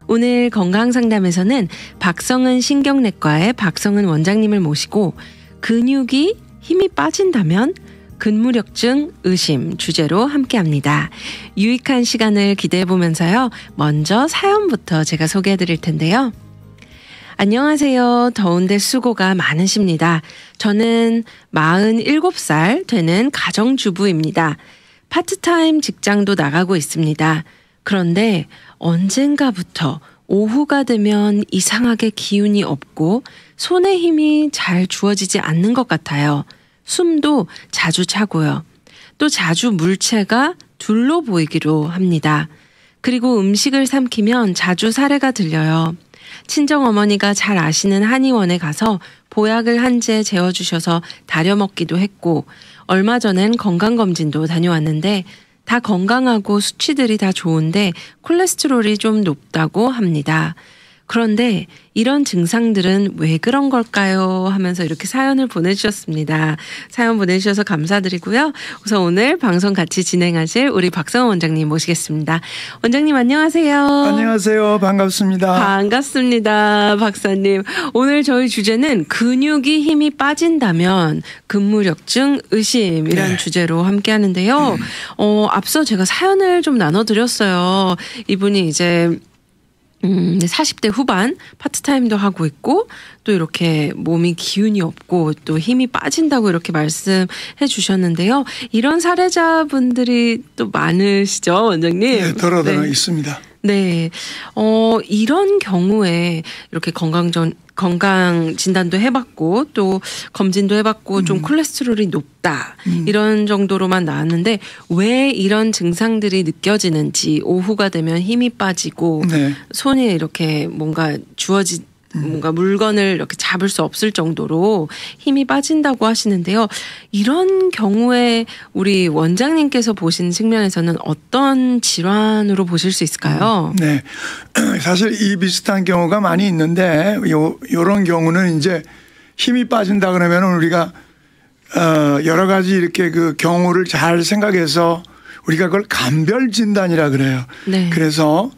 오늘 건강상담에서는 박성은 신경내과의 박성은 원장님을 모시고 근육이 힘이 빠진다면 근무력증 의심 주제로 함께합니다. 유익한 시간을 기대해보면서요. 먼저 사연부터 제가 소개해드릴 텐데요. 안녕하세요. 더운데 수고가 많으십니다. 저는 47살 되는 가정주부입니다. 파트타임 직장도 나가고 있습니다. 그런데 언젠가부터 오후가 되면 이상하게 기운이 없고 손에 힘이 잘 주어지지 않는 것 같아요. 숨도 자주 차고요. 또 자주 물체가 둘로 보이기로 합니다. 그리고 음식을 삼키면 자주 사례가 들려요. 친정어머니가 잘 아시는 한의원에 가서 보약을 한 재 재워주셔서 다려 먹기도 했고 얼마 전엔 건강검진도 다녀왔는데 다 건강하고 수치들이 다 좋은데 콜레스테롤이 좀 높다고 합니다. 그런데 이런 증상들은 왜 그런 걸까요? 하면서 이렇게 사연을 보내주셨습니다. 사연 보내주셔서 감사드리고요. 우선 오늘 방송 같이 진행하실 우리 박성은 원장님 모시겠습니다. 원장님 안녕하세요. 안녕하세요. 반갑습니다. 반갑습니다. 박사님. 오늘 저희 주제는 근육이 힘이 빠진다면 근무력증 의심이라는 주제로 함께 하는데요. 앞서 제가 사연을 좀 나눠드렸어요. 이분이 이제 40대 후반 파트타임도 하고 있고 또 이렇게 몸이 기운이 없고 또 힘이 빠진다고 이렇게 말씀해 주셨는데요. 이런 사례자분들이 또 많으시죠, 원장님? 네, 더러 있습니다. 네. 이런 경우에 이렇게 건강 진단도 해봤고 또 검진도 해봤고 좀 콜레스테롤이 높다 이런 정도로만 나왔는데 왜 이런 증상들이 느껴지는지 오후가 되면 힘이 빠지고 네. 손에 이렇게 뭔가 뭔가 물건을 이렇게 잡을 수 없을 정도로 힘이 빠진다고 하시는데요. 이런 경우에 우리 원장님께서 보신 측면에서는 어떤 질환으로 보실 수 있을까요? 네. 사실 이 비슷한 경우가 많이 있는데 요런 경우는 이제 힘이 빠진다 그러면 우리가 여러 가지 이렇게 그 경우를 잘 생각해서 우리가 그걸 감별 진단이라 그래요. 네. 그래서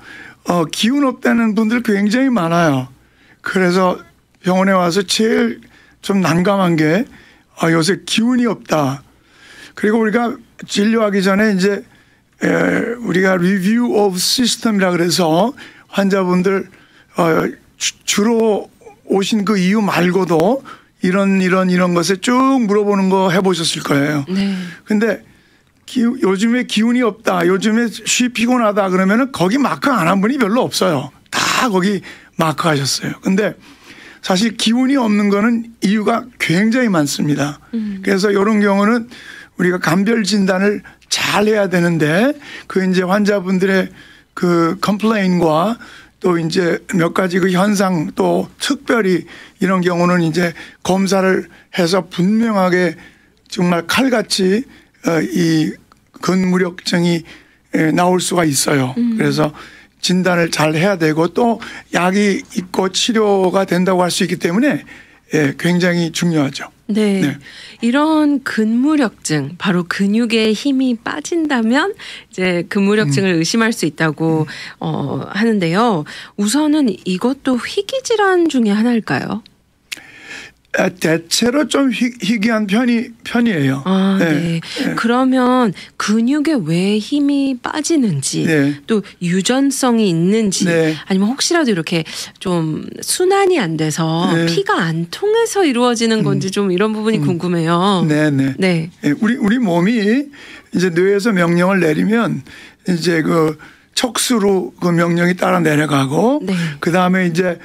기운 없다는 분들 굉장히 많아요. 그래서 병원에 와서 제일 좀 난감한 게 요새 기운이 없다. 그리고 우리가 진료하기 전에 이제 우리가 리뷰 오브 시스템이라 그래서 환자분들 주로 오신 그 이유 말고도 이런 것에 쭉 물어보는 거 해보셨을 거예요. 네. 근데 요즘에 기운이 없다. 요즘에 쉬 피곤하다 그러면은 거기 마크 안 한 분이 별로 없어요. 다 거기 마크하셨어요. 근데 사실 기운이 없는 거는 이유가 굉장히 많습니다. 그래서 이런 경우는 우리가 감별 진단을 잘 해야 되는데 그 이제 환자분들의 그 컴플레인과 또 이제 몇 가지 그 현상 또 특별히 이런 경우는 이제 검사를 해서 분명하게 정말 칼같이 이 근무력증이 나올 수가 있어요. 그래서 진단을 잘 해야 되고 또 약이 있고 치료가 된다고 할 수 있기 때문에 굉장히 중요하죠. 네. 네. 이런 근무력증, 바로 근육에 힘이 빠진다면 이제 근무력증을 의심할 수 있다고 하는데요. 우선은 이것도 희귀질환 중에 하나일까요? 대체로 좀 희귀한 편이에요. 아, 네. 네. 그러면 근육에 왜 힘이 빠지는지 네. 또 유전성이 있는지 네. 아니면 혹시라도 이렇게 좀 순환이 안 돼서 네. 피가 안 통해서 이루어지는 건지 좀 이런 부분이 궁금해요. 네네. 네. 우리 몸이 이제 뇌에서 명령을 내리면 이제 그 척수로 그 명령이 따라 내려가고 네. 그 다음에 이제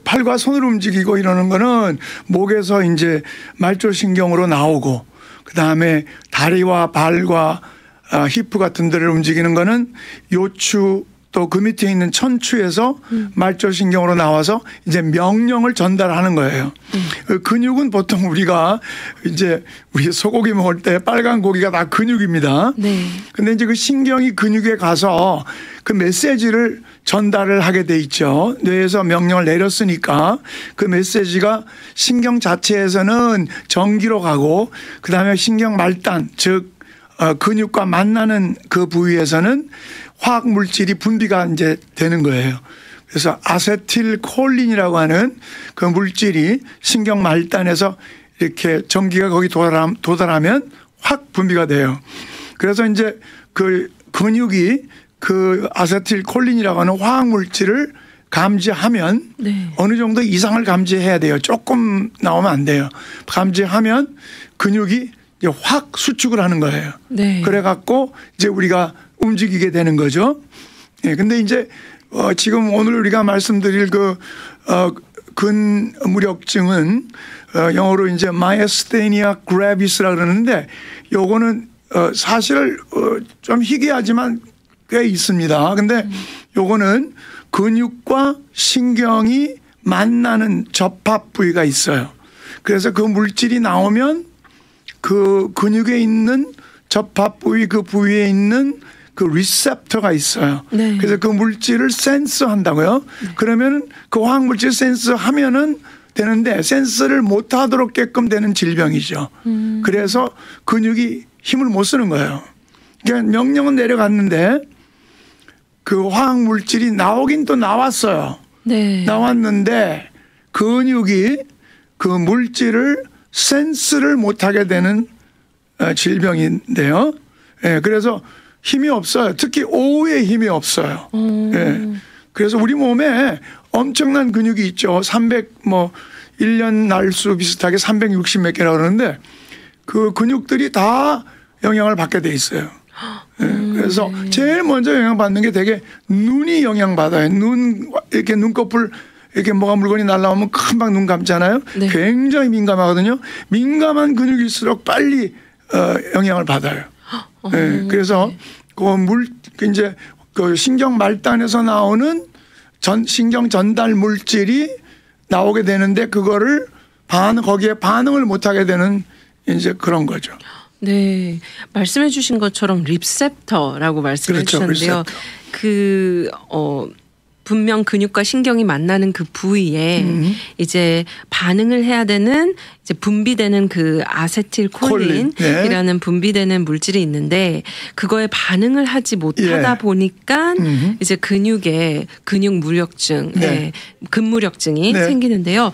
팔과 손을 움직이고 이러는 거는 목에서 이제 말초신경으로 나오고 그 다음에 다리와 발과 히프 같은 데를 움직이는 거는 요추 또 그 밑에 있는 천추에서 말초신경으로 나와서 이제 명령을 전달하는 거예요. 근육은 보통 우리가 이제 우리 소고기 먹을 때 빨간 고기가 다 근육입니다. 네. 근데 이제 그 신경이 근육에 가서 그 메시지를 전달을 하게 돼 있죠. 뇌에서 명령을 내렸으니까 그 메시지가 신경 자체에서는 전기로 가고 그다음에 신경 말단 즉 근육과 만나는 그 부위에서는 화학 물질이 분비가 이제 되는 거예요. 그래서 아세틸콜린이라고 하는 그 물질이 신경 말단에서 이렇게 전기가 거기 도달하면 확 분비가 돼요. 그래서 이제 그 근육이 그 아세틸콜린이라고 하는 화학 물질을 감지하면 네. 어느 정도 이상을 감지해야 돼요. 조금 나오면 안 돼요. 감지하면 근육이 이제 확 수축을 하는 거예요. 네. 그래 갖고 이제 우리가 움직이게 되는 거죠. 예. 근데 이제 지금 오늘 우리가 말씀드릴 근무력증은 영어로 이제 마이어스테니아 그래비스라 그러는데 요거는 사실 좀 희귀하지만 꽤 있습니다. 근데 요거는 근육과 신경이 만나는 접합 부위가 있어요. 그래서 그 물질이 나오면 그 근육에 있는 접합 부위 그 부위에 있는 그 리셉터가 있어요. 네. 그래서 그 물질을 센서한다고요. 네. 그러면 그 화학 물질 센서하면은 되는데 센서를 못 하도록게끔 되는 질병이죠. 그래서 근육이 힘을 못 쓰는 거예요. 그러니까 명령은 내려갔는데 그 화학 물질이 나오긴 또 나왔어요. 네. 나왔는데 근육이 그 물질을 센스를 못하게 되는 질병인데요. 예, 그래서 힘이 없어요. 특히 오후에 힘이 없어요. 예. 그래서 우리 몸에 엄청난 근육이 있죠. 1년 날수 비슷하게 360 몇 개라고 그러는데 그 근육들이 다 영향을 받게 돼 있어요. 예. 그래서 네. 제일 먼저 영향받는 게 되게 눈이 영향받아요. 이렇게 눈꺼풀 이렇게 뭐가 물건이 날라오면 금방 눈 감잖아요. 네. 굉장히 민감하거든요. 민감한 근육일수록 빨리 영향을 받아요. 네. 그래서 이제 그 신경 말단에서 나오는 신경 전달 물질이 나오게 되는데 그거를 거기에 반응을 못하게 되는 이제 그런 거죠. 네, 말씀해 주신 것처럼 리셉터라고 말씀해 그렇죠, 주셨는데요. 리셉터. 분명 근육과 신경이 만나는 그 부위에 이제 반응을 해야 되는 이제 분비되는 그 아세틸콜린이라는 네. 분비되는 물질이 있는데 그거에 반응을 하지 못하다 예. 보니까 이제 근육 무력증, 네. 네. 근무력증이 네. 생기는데요.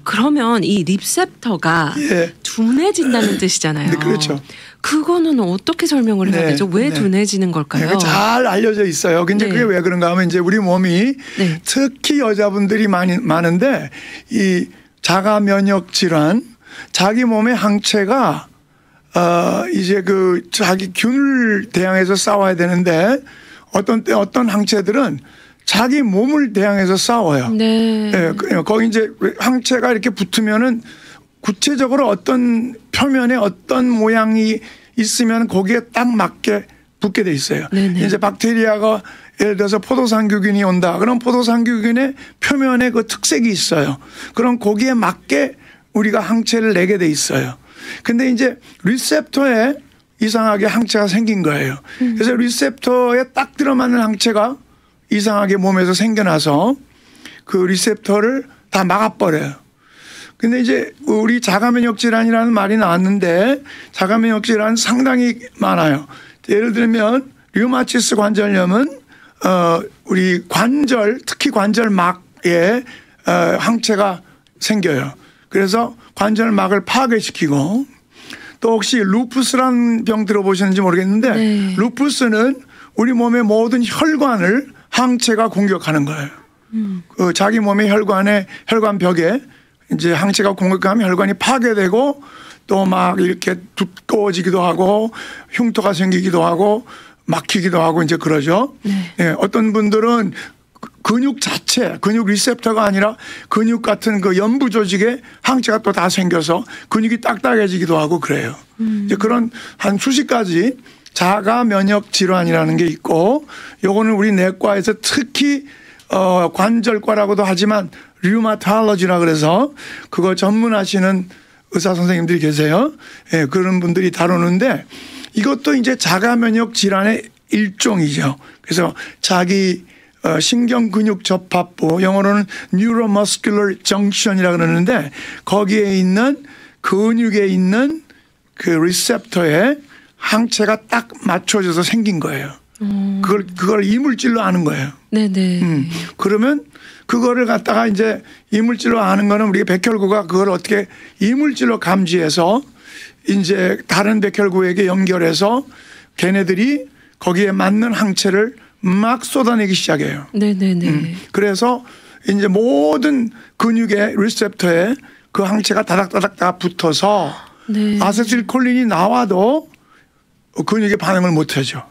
그러면 이 리셉터가 예. 둔해진다는 뜻이잖아요. 네, 그렇죠. 그거는 어떻게 설명을 해야 되죠? 왜 둔해지는 걸까요? 네, 잘 알려져 있어요. 근데 네. 그게 왜 그런가 하면 이제 우리 몸이 네. 특히 여자분들이 많은데 이 자가 면역 질환, 자기 몸의 항체가 이제 그 자기 균을 대항해서 싸워야 되는데 어떤 항체들은 자기 몸을 대항해서 싸워요. 네. 네. 거기 이제 항체가 이렇게 붙으면은 구체적으로 어떤 표면에 어떤 모양이 있으면 거기에 딱 맞게 붙게 돼 있어요. 네네. 이제 박테리아가 예를 들어서 포도상규균이 온다. 그럼 포도상규균의 표면에 그 특색이 있어요. 그럼 거기에 맞게 우리가 항체를 내게 돼 있어요. 근데 이제 리셉터에 이상하게 항체가 생긴 거예요. 그래서 리셉터에 딱 들어맞는 항체가 이상하게 몸에서 생겨나서 그 리셉터를 다 막아버려요. 근데 이제 우리 자가면역 질환이라는 말이 나왔는데 자가면역 질환 상당히 많아요. 예를 들면 류마티스 관절염은 우리 관절 특히 관절막에 항체가 생겨요. 그래서 관절막을 파괴시키고 또 혹시 루푸스라는 병 들어보셨는지 모르겠는데 네. 루푸스는 우리 몸의 모든 혈관을 항체가 공격하는 거예요. 그 자기 몸의 혈관벽에 이제 항체가 공격하면 혈관이 파괴되고 또 막 이렇게 두꺼워지기도 하고 흉터가 생기기도 하고 막히기도 하고 이제 그러죠. 네. 네. 어떤 분들은 근육 자체, 근육 리셉터가 아니라 근육 같은 그 연부 조직에 항체가 또 다 생겨서 근육이 딱딱해지기도 하고 그래요. 이제 그런 한 수십 가지 자가 면역 질환이라는 게 있고 요거는 우리 내과에서 특히 관절과라고도 하지만 류마톨로지라 그래서 그거 전문하시는 의사 선생님들이 계세요. 예, 그런 분들이 다루는데 이것도 이제 자가 면역 질환의 일종이죠. 그래서 자기 신경 근육 접합부 영어로는 neuromuscular junction이라 그러는데 거기에 있는 근육에 있는 그 리셉터에 항체가 딱 맞춰져서 생긴 거예요. 그걸 이물질로 아는 거예요. 네네. 그러면 그거를 갖다가 이제 이물질로 아는 거는 우리 백혈구가 그걸 어떻게 이물질로 감지해서 이제 다른 백혈구에게 연결해서 걔네들이 거기에 맞는 항체를 막 쏟아내기 시작해요. 네네네. 그래서 이제 모든 근육의 리셉터에 그 항체가 다닥다닥 다 붙어서 네. 아세틸콜린이 나와도 근육에 반응을 못 하죠.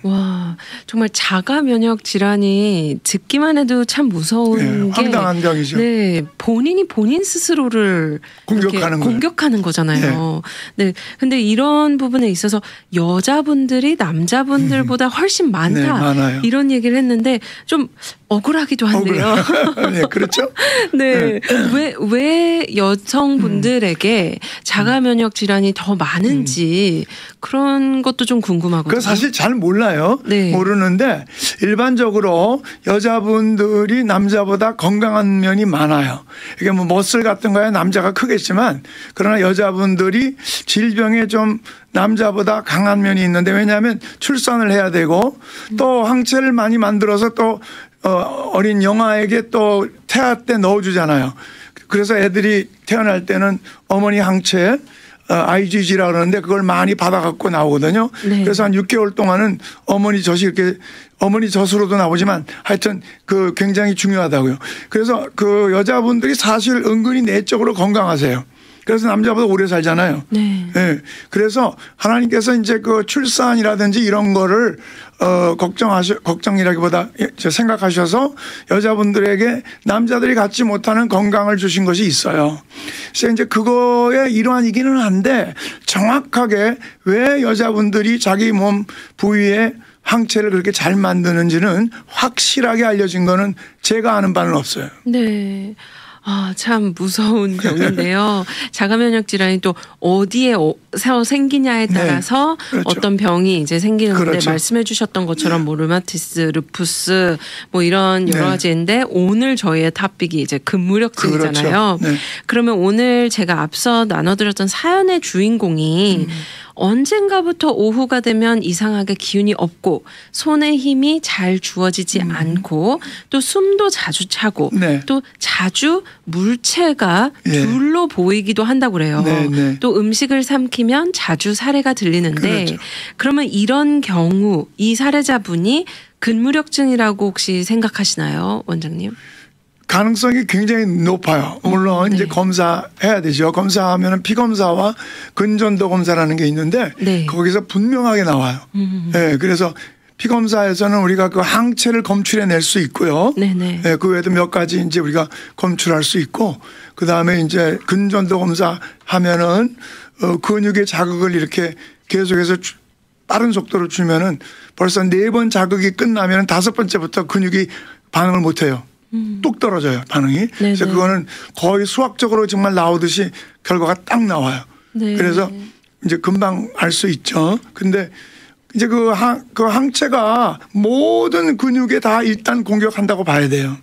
와, 정말 자가 면역 질환이 듣기만 해도 참 무서운 네, 게 황당한 병이죠. 네, 본인이 본인 스스로를 공격하는 거잖아요. 네. 근데 이런 부분에 있어서 여자분들이 남자분들보다 훨씬 많다. 네, 많아요. 이런 얘기를 했는데 좀 억울하기도 한데요. 네, 그렇죠. 네. 왜 여성분들에게 자가 면역 질환이 더 많은지 그런 것도 좀 궁금하거든요. 그 사실 잘 몰라요. 네. 모르는데 일반적으로 여자분들이 남자보다 건강한 면이 많아요. 이게 뭐 머슬 같은 거야 남자가 크겠지만 그러나 여자분들이 질병에 좀 남자보다 강한 면이 있는데 왜냐하면 출산을 해야 되고 또 항체를 많이 만들어서 또 어린 영아에게 또 태아 때 넣어주잖아요. 그래서 애들이 태어날 때는 어머니 항체 IgG라 그러는데 그걸 많이 받아갖고 나오거든요. 네. 그래서 한 6개월 동안은 어머니 젖이 이렇게 어머니 젖으로도 나오지만 하여튼 그 굉장히 중요하다고요. 그래서 그 여자분들이 사실 은근히 내적으로 건강하세요. 그래서 남자보다 오래 살잖아요. 네. 네. 그래서 하나님께서 이제 그 출산이라든지 이런 거를 걱정이라기보다 생각하셔서 여자분들에게 남자들이 갖지 못하는 건강을 주신 것이 있어요. 그래서 이제 그거의 일환이기는 한데 정확하게 왜 여자분들이 자기 몸 부위에 항체를 그렇게 잘 만드는지는 확실하게 알려진 거는 제가 아는 바는 없어요. 네. 아, 참 무서운 병인데요. 자가면역 질환이 또 어디에 생기냐에 따라서 네, 그렇죠. 어떤 병이 이제 생기는데 그렇죠. 말씀해 주셨던 것처럼 뭐 루마티스, 루푸스 뭐 이런 여러 네. 가지인데 오늘 저희의 탑픽이 이제 근무력증이잖아요. 그렇죠. 네. 그러면 오늘 제가 앞서 나눠드렸던 사연의 주인공이 언젠가부터 오후가 되면 이상하게 기운이 없고 손에 힘이 잘 주어지지 않고 또 숨도 자주 차고 네. 또 자주 물체가 예. 둘로 보이기도 한다고 그래요. 네, 네. 또 음식을 삼키면 자주 사례가 들리는데 그렇죠. 그러면 이런 경우 이 사례자분이 근무력증이라고 혹시 생각하시나요, 원장님? 가능성이 굉장히 높아요. 물론 네. 이제 검사해야 되죠. 검사하면은 피 검사와 근전도 검사라는 게 있는데 네. 거기서 분명하게 나와요. 네, 그래서 피 검사에서는 우리가 그 항체를 검출해낼 수 있고요. 네네. 네, 그 외에도 몇 가지 이제 우리가 검출할 수 있고 그 다음에 이제 근전도 검사하면은 근육의 자극을 이렇게 계속해서 빠른 속도로 주면은 벌써 4번 자극이 끝나면 5번째부터 근육이 반응을 못 해요. 뚝 떨어져요, 반응이. 그래서 그거는 거의 수학적으로 정말 나오듯이 결과가 딱 나와요. 네. 그래서 이제 금방 알 수 있죠. 근데 이제 그 항체가 모든 근육에 다 일단 공격한다고 봐야 돼요.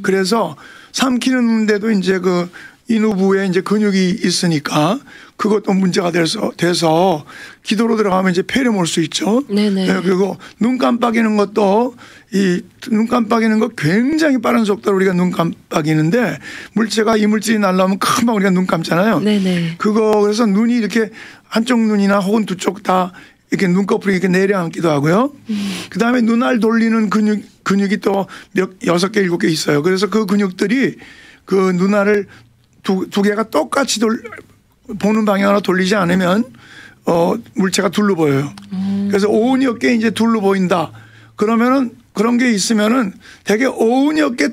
그래서 삼키는데도 이제 그 인후부에 이제 근육이 있으니까 그것도 문제가 돼서 기도로 들어가면 이제 폐렴 올 수 있죠. 네네. 네, 그리고 눈 깜빡이는 것도 이 눈 깜빡이는 거 굉장히 빠른 속도로 우리가 눈 깜빡이는데 물체가 이물질이 날라오면 금방 우리가 눈 감잖아요. 네네. 그거 그래서 눈이 이렇게 한쪽 눈이나 혹은 두 쪽 다 이렇게 눈꺼풀이 이렇게 내려앉기도 하고요. 그 다음에 눈알 돌리는 근육이 또 6개, 7개 있어요. 그래서 그 근육들이 그 눈알을 두 개가 똑같이 보는 방향으로 돌리지 않으면 물체가 둘로 보여요. 그래서 오은이 어깨에 이제 둘로 보인다. 그러면은 그런 게 있으면은 되게 오은이 어깨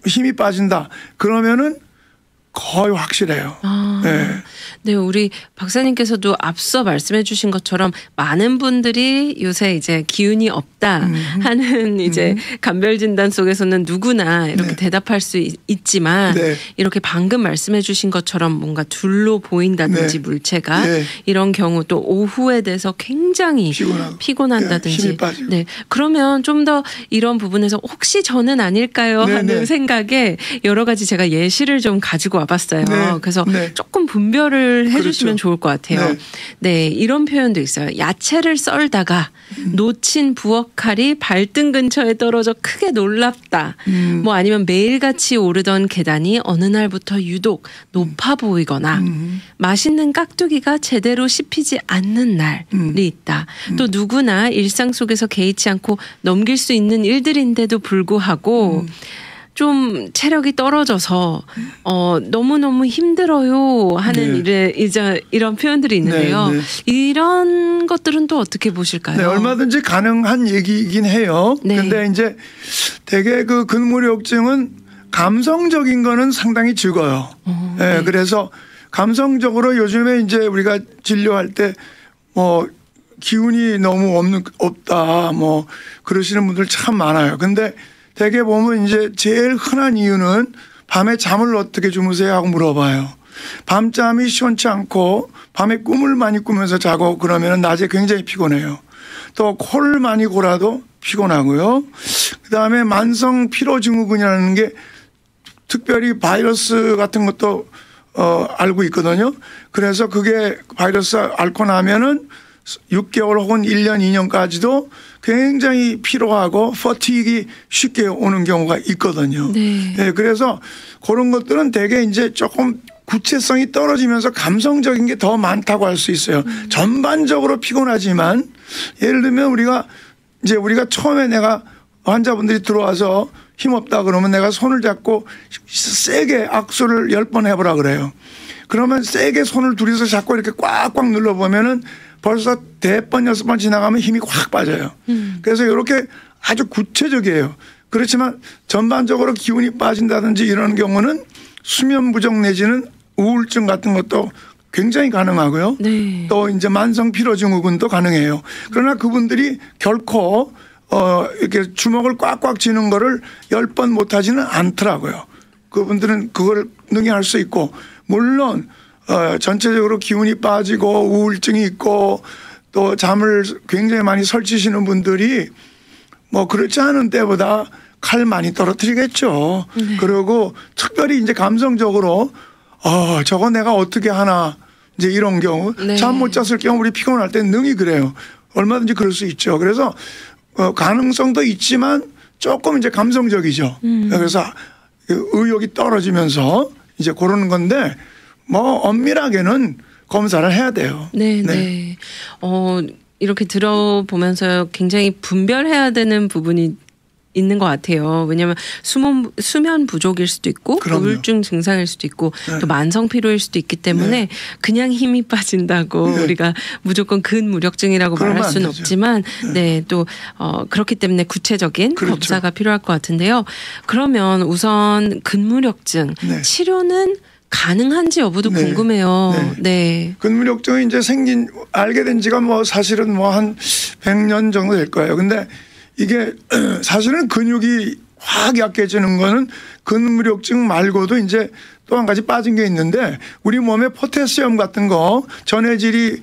힘이 빠진다. 그러면은 거의 확실해요. 아, 네. 네, 우리 박사님께서도 앞서 말씀해 주신 것처럼 많은 분들이 요새 이제 기운이 없다 하는 이제 감별 진단 속에서는 누구나 이렇게 네. 대답할 수 있지만 네. 이렇게 방금 말씀해 주신 것처럼 뭔가 둘로 보인다든지 네. 물체가 네. 이런 경우 또 오후에 돼서 굉장히 피곤한다든지 힘이 빠지고. 네. 그러면 좀 더 이런 부분에서 혹시 저는 아닐까요 네, 하는 네. 생각에 여러 가지 제가 예시를 좀 가지고 와봤어요. 네. 그래서 네. 조금 분별을 해주시면 그렇죠. 좋을 것 같아요. 네. 네, 이런 표현도 있어요. 야채를 썰다가 놓친 부엌 칼이 발등 근처에 떨어져 크게 놀랍다. 뭐 아니면 매일같이 오르던 계단이 어느 날부터 유독 높아 보이거나 맛있는 깍두기가 제대로 씹히지 않는 날이 있다. 또 누구나 일상 속에서 개의치 않고 넘길 수 있는 일들인데도 불구하고 좀 체력이 떨어져서 너무너무 힘들어요 하는 이제 이런 표현들이 있는데요. 네, 네. 이런 것들은 또 어떻게 보실까요? 네, 얼마든지 가능한 얘기이긴 해요. 네. 근데 이제 되게 그 근무력증은 감성적인 거는 상당히 적어요. 네, 그래서 감성적으로 요즘에 이제 우리가 진료할 때 뭐 기운이 너무 없다 뭐 그러시는 분들 참 많아요. 근데 대개 보면 이제 제일 흔한 이유는 밤에 잠을 어떻게 주무세요 하고 물어봐요. 밤잠이 시원치 않고 밤에 꿈을 많이 꾸면서 자고 그러면 낮에 굉장히 피곤해요. 또 코를 많이 골아도 피곤하고요. 그다음에 만성 피로증후군이라는 게 특별히 바이러스 같은 것도 알고 있거든요. 그래서 그게 바이러스 앓고 나면은 6개월 혹은 1년, 2년까지도 굉장히 피로하고 퍼티기 쉽게 오는 경우가 있거든요. 네. 네, 그래서 그런 것들은 되게 이제 조금 구체성이 떨어지면서 감성적인 게 더 많다고 할 수 있어요. 전반적으로 피곤하지만 예를 들면 우리가 처음에 내가 환자분들이 들어와서 힘없다 그러면 내가 손을 잡고 세게 악수를 10번 해보라 그래요. 그러면 세게 손을 둘이서 잡고 이렇게 꽉꽉 눌러보면은 벌써 4번, 6번 지나가면 힘이 확 빠져요. 그래서 이렇게 아주 구체적이에요. 그렇지만 전반적으로 기운이 빠진다든지 이런 경우는 수면 부족 내지는 우울증 같은 것도 굉장히 가능하고요. 네. 또 이제 만성 피로증후군도 가능해요. 그러나 그분들이 결코 이렇게 주먹을 꽉꽉 쥐는 거를 10번 못 하지는 않더라고요. 그분들은 그걸 능히 할 수 있고 물론 전체적으로 기운이 빠지고 우울증이 있고 또 잠을 굉장히 많이 설치시는 분들이 뭐 그렇지 않은 때보다 칼 많이 떨어뜨리겠죠. 네. 그리고 특별히 이제 감성적으로 저거 내가 어떻게 하나 이제 이런 경우 네. 잠 못 잤을 경우 우리 피곤할 때 능히 그래요. 얼마든지 그럴 수 있죠. 그래서 가능성도 있지만 조금 이제 감성적이죠. 그래서 의욕이 떨어지면서 이제 그러는 건데 뭐 엄밀하게는 검사를 해야 돼요. 네, 네. 이렇게 들어보면서 굉장히 분별해야 되는 부분이 있는 것 같아요. 왜냐하면 수면 부족일 수도 있고 그럼요. 우울증 증상일 수도 있고 네. 또 만성 피로일 수도 있기 때문에 네. 그냥 힘이 빠진다고 네. 우리가 무조건 근무력증이라고 그러면 말할 안 수는 되죠. 없지만 네, 또 그렇기 때문에 구체적인 그렇죠. 검사가 필요할 것 같은데요. 그러면 우선 근무력증 네. 치료는 가능한지 여부도 네. 궁금해요. 네. 네. 근무력증이 이제 알게 된 지가 뭐 사실은 뭐 한 100년 정도 될 거예요. 근데 이게 사실은 근육이 확 약해지는 거는 근무력증 말고도 이제 또 한 가지 빠진 게 있는데 우리 몸에 포타시움 같은 거 전해질이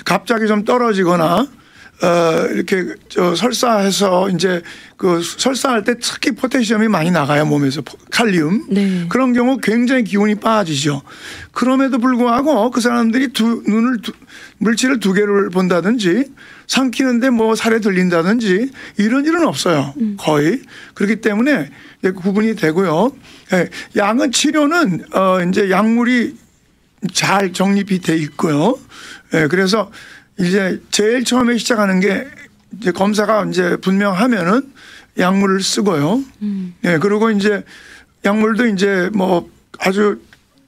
갑자기 좀 떨어지거나 이렇게 설사해서 이제 그 설사할 때 특히 포타시움이 많이 나가요 몸에서 칼륨 네. 그런 경우 굉장히 기운이 빠지죠. 그럼에도 불구하고 그 사람들이 물질을 2개를 본다든지 삼키는데 뭐 살에 들린다든지 이런 일은 없어요. 거의. 그렇기 때문에 구분이 되고요. 약은 치료는 이제 약물이 잘 정립이 돼 있고요. 그래서 이제 제일 처음에 시작하는 게 이제 검사가 이제 분명하면은 약물을 쓰고요. 그리고 이제 약물도 이제 뭐 아주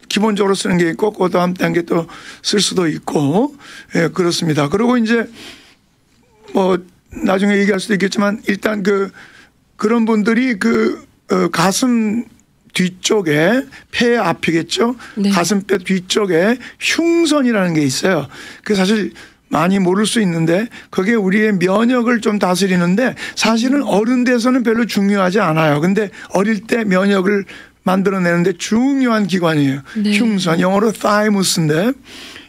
기본적으로 쓰는 게 있고 그 다음 단계 또 쓸 수도 있고 그렇습니다. 그리고 이제 뭐 나중에 얘기할 수도 있겠지만 일단 그런 분들이 가슴 뒤쪽에 폐 앞이겠죠. 네. 가슴뼈 뒤쪽에 흉선이라는 게 있어요. 그게 사실 많이 모를 수 있는데 그게 우리의 면역을 좀 다스리는데 사실은 어른 돼서는 별로 중요하지 않아요. 근데 어릴 때 면역을 만들어내는데 중요한 기관이에요. 네. 흉선, 영어로 thymus인데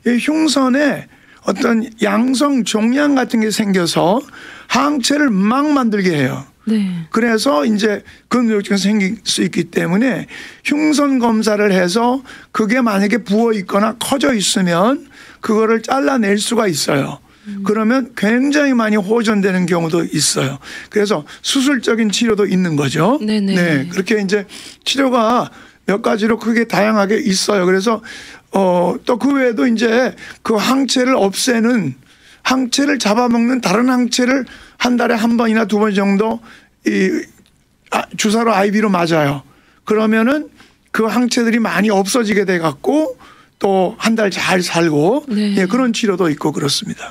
이 흉선에 어떤 양성 종양 같은 게 생겨서 항체를 막 만들게 해요. 네. 그래서 이제 근무력증이 생길 수 있기 때문에 흉선 검사를 해서 그게 만약에 부어 있거나 커져 있으면 그거를 잘라낼 수가 있어요. 그러면 굉장히 많이 호전되는 경우도 있어요. 그래서 수술적인 치료도 있는 거죠. 네네. 네. 그렇게 이제 치료가 몇 가지로 크게 다양하게 있어요. 그래서 또 그 외에도 이제 그 항체를 없애는 항체를 잡아먹는 다른 항체를 한 달에 한 번이나 두 번 정도 주사로 IV로 맞아요. 그러면은 그 항체들이 많이 없어지게 돼 갖고 또 한 달 잘 살고 네. 예, 그런 치료도 있고 그렇습니다.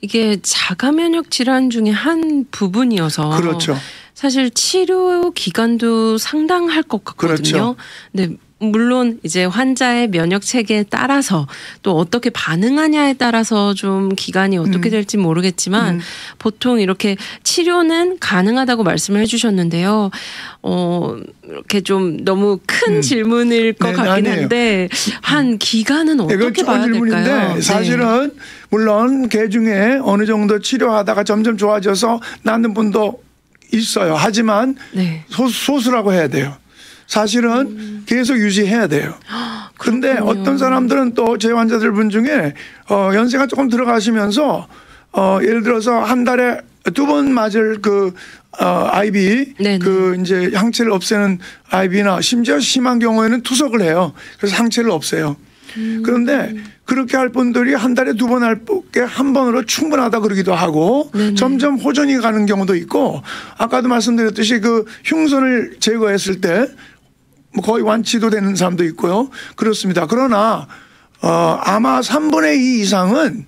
이게 자가 면역 질환 중에 한 부분이어서 그렇죠. 사실 치료 기간도 상당할 것 같거든요. 그렇죠. 네. 물론 이제 환자의 면역 체계에 따라서 또 어떻게 반응하냐에 따라서 좀 기간이 어떻게 될지 모르겠지만 보통 이렇게 치료는 가능하다고 말씀을 해주셨는데요. 이렇게 좀 너무 큰 질문일 것 같긴 아니에요. 한데 한 기간은 어떻게 봐야 질문인데 될까요? 사실은 물론 개 중에 어느 정도 치료하다가 점점 좋아져서 낫는 분도 있어요. 하지만 네. 소수라고 해야 돼요. 사실은 계속 유지해야 돼요. 그런데 그렇군요. 어떤 사람들은 또 제 환자들 분 중에 연세가 조금 들어가시면서 예를 들어서 한 달에 두 번 맞을 그 IV 네네. 그 이제 항체를 없애는 IV나 심지어 심한 경우에는 투석을 해요. 그래서 항체를 없애요. 그런데 그렇게 할 분들이 한 달에 두 번 할 게 한 번으로 충분하다 그러기도 하고 네네. 점점 호전이 가는 경우도 있고 아까도 말씀드렸듯이 그 흉선을 제거했을 때 뭐 거의 완치도 되는 사람도 있고요. 그렇습니다. 그러나 아마 3분의 2 이상은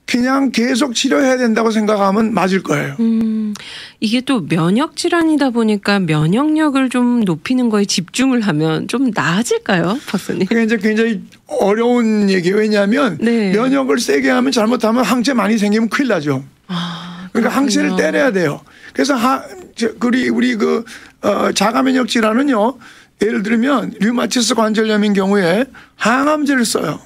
그냥 계속 치료해야 된다고 생각하면 맞을 거예요. 이게 또 면역 질환이다 보니까 면역력을 좀 높이는 거에 집중을 하면 좀 나아질까요, 박사님? 그게 이제 굉장히 어려운 얘기예요. 왜냐하면 네. 면역을 세게 하면 잘못하면 항체 많이 생기면 큰일 나죠. 그러니까 항체를 때려야 돼요. 그래서 우리 그 자가 면역 질환은요. 예를 들면 류마티스 관절염인 경우에 항암제를 써요.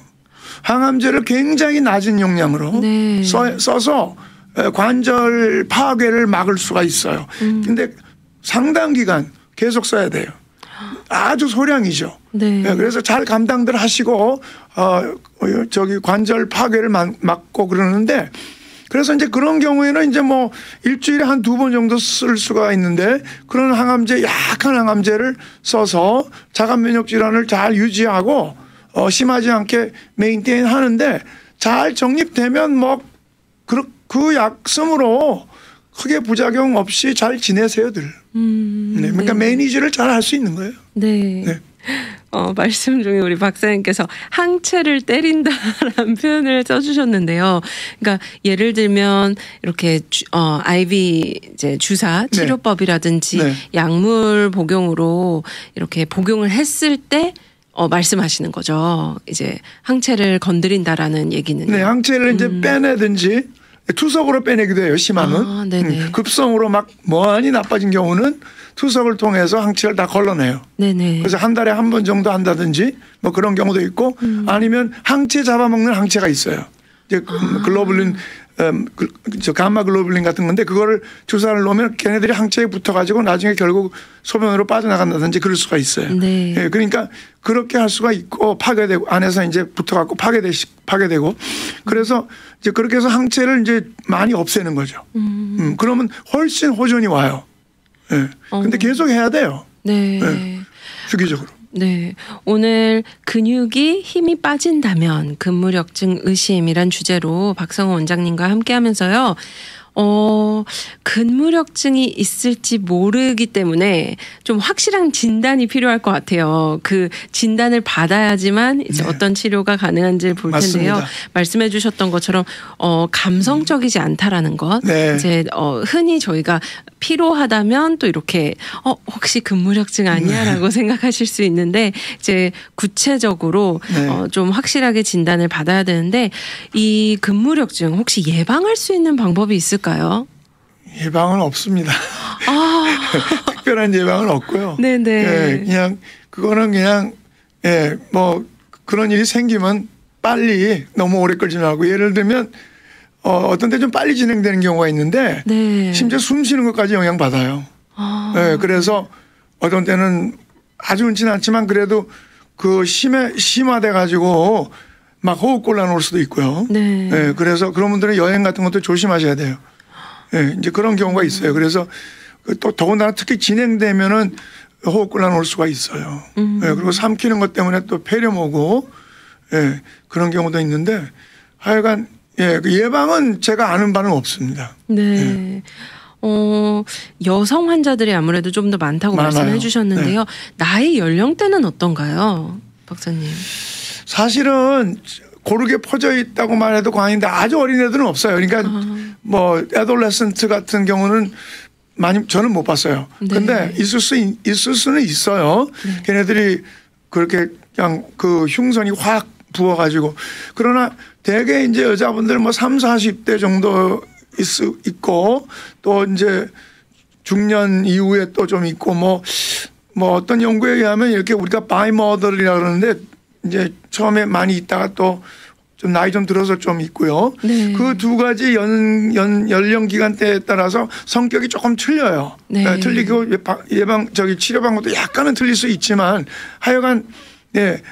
항암제를 굉장히 낮은 용량으로 네. 써서 관절 파괴를 막을 수가 있어요. 근데 상당 기간 계속 써야 돼요. 아주 소량이죠. 네. 그래서 잘 감당들 하시고 저기 관절 파괴를 막고 그러는데 그래서 이제 그런 경우에는 이제 뭐 일주일에 한 두 번 정도 쓸 수가 있는데 그런 항암제 약한 항암제를 써서 자가 면역 질환을 잘 유지하고 심하지 않게 메인테인 하는데 잘 정립되면 뭐 그 약 쓰므로 크게 부작용 없이 잘 지내세요 늘. 네, 그러니까 매니지를 잘 할 수 있는 거예요. 네. 네. 말씀 중에 우리 박사님께서 항체를 때린다라는 표현을 써주셨는데요. 그러니까 예를 들면 이렇게 IV 이제 주사 치료법이라든지 네. 약물 복용으로 이렇게 복용을 했을 때 말씀하시는 거죠. 이제 항체를 건드린다라는 얘기는. 네, 항체를 이제 빼내든지 투석으로 빼내기도 해요. 심하면. 네네. 급성으로 막 많이 나빠진 경우는 투석을 통해서 항체를 다 걸러내요. 네네. 그래서 한 달에 한 번 정도 한다든지 뭐 그런 경우도 있고 아니면 항체 잡아먹는 항체가 있어요. 이제 글로불린 저 감마 글로불린 같은 건데 그거를 주사를 놓으면 걔네들이 항체에 붙어가지고 나중에 결국 소변으로 빠져나간다든지 그럴 수가 있어요. 네. 예, 그러니까 그렇게 할 수가 있고 파괴되고 안에서 이제 붙어갖고 파괴되고 그래서 이제 그렇게 해서 항체를 이제 많이 없애는 거죠. 그러면 훨씬 호전이 와요. 예. 근데 계속 해야 돼요. 네. 예. 주기적으로. 네. 오늘 근육이 힘이 빠진다면 근무력증 의심이란 주제로 박성호 원장님과 함께 하면서요. 근무력증이 있을지 모르기 때문에 좀 확실한 진단이 필요할 것 같아요. 그 진단을 받아야지만 이제 네. 어떤 치료가 가능한지를 볼 텐데요. 맞습니다. 말씀해 주셨던 것처럼 감성적이지 않다라는 것. 네. 이제 흔히 저희가 피로하다면 또 이렇게 혹시 근무력증 아니야라고 생각하실 수 있는데 이제 구체적으로 네. 좀 확실하게 진단을 받아야 되는데 이 근무력증 혹시 예방할 수 있는 방법이 있을까요? 예방은 없습니다. 특별한 예방은 없고요. 네네. 예, 그냥 그거는 그냥 뭐 그런 일이 생기면 빨리 너무 오래 끌지 말고 예를 들면 어떤 때 좀 빨리 진행되는 경우가 있는데 네. 심지어 숨 쉬는 것까지 영향받아요. 아. 네, 그래서 어떤 때는 아주 흔치는 않지만 그래도 그 심화돼 가지고 막 호흡곤란 올 수도 있고요. 네. 네, 그래서 그런 분들은 여행 같은 것도 조심하셔야 돼요. 네, 이제 그런 경우가 있어요. 그래서 또 더군다나 특히 진행되면은 호흡곤란 올 수가 있어요. 네, 그리고 삼키는 것 때문에 또 폐렴 오고 예, 그런 경우도 있는데 하여간 예, 그 예방은 제가 아는 바는 없습니다. 네. 여성 환자들이 아무래도 좀 더 많다고 많아요. 말씀해 주셨는데요. 나이 연령대는 어떤가요, 박사님? 사실은 고르게 퍼져 있다고 말해도 과언인데 아주 어린 애들은 없어요. 그러니까 뭐 애돌레센트 같은 경우는 많이 저는 못 봤어요. 네. 근데 있을 수는 있어요. 네. 걔네들이 그렇게 그냥 그 흉선이 확 부어가지고 그러나 대개 이제 여자분들 뭐 30, 40대 정도 있고 또 이제 중년 이후에 또 좀 있고 뭐 어떤 연구에 의하면 이렇게 우리가 바이머더리라 그러는데 이제 처음에 많이 있다가 또 좀 나이 좀 들어서 좀 있고요. 네. 그 두 가지 연령 기간대에 따라서 성격이 조금 틀려요. 네. 틀리고 치료 방법도 약간은 틀릴 수 있지만 하여간 예,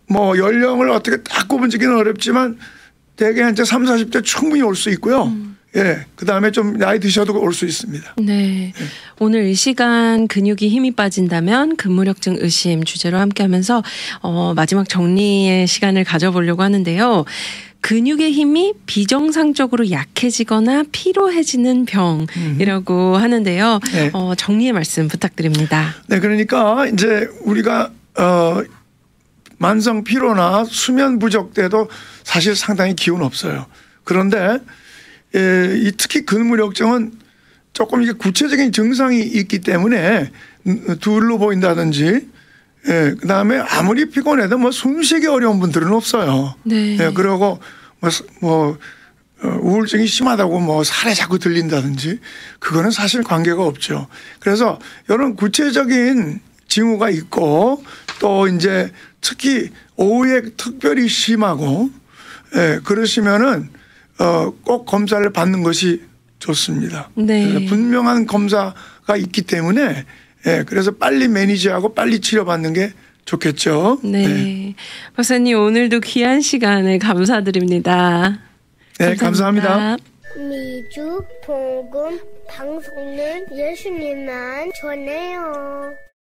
뭐 연령을 어떻게 딱 꼽은지기는 어렵지만 대개 이제 30, 40대 충분히 올 수 있고요. 예, 그 다음에 좀 나이 드셔도 올 수 있습니다. 네. 오늘 이 시간 근육이 힘이 빠진다면 근무력증 의심 주제로 함께하면서 마지막 정리의 시간을 가져보려고 하는데요. 근육의 힘이 비정상적으로 약해지거나 피로해지는 병이라고 하는데요. 네. 정리의 말씀 부탁드립니다. 네, 그러니까 이제 우리가 만성 피로나 수면 부족 때도 사실 상당히 기운 없어요. 그런데 이 특히 근무력증은 조금 이게 구체적인 증상이 있기 때문에 둘로 보인다든지 그다음에 아무리 피곤해도 뭐 숨쉬기 어려운 분들은 없어요. 네. 그리고 우울증이 심하다고 뭐 살에 자꾸 들린다든지 그거는 사실 관계가 없죠. 그래서 이런 구체적인 징후가 있고 또 이제 특히 오후에 특별히 심하고 그러시면은 꼭 검사를 받는 것이 좋습니다. 네. 그래서 분명한 검사가 있기 때문에 그래서 빨리 매니지하고 빨리 치료받는 게 좋겠죠. 네. 박사님 오늘도 귀한 시간을 감사드립니다. 네, 감사합니다. 미주 복음 방송은 예수님만 전해요.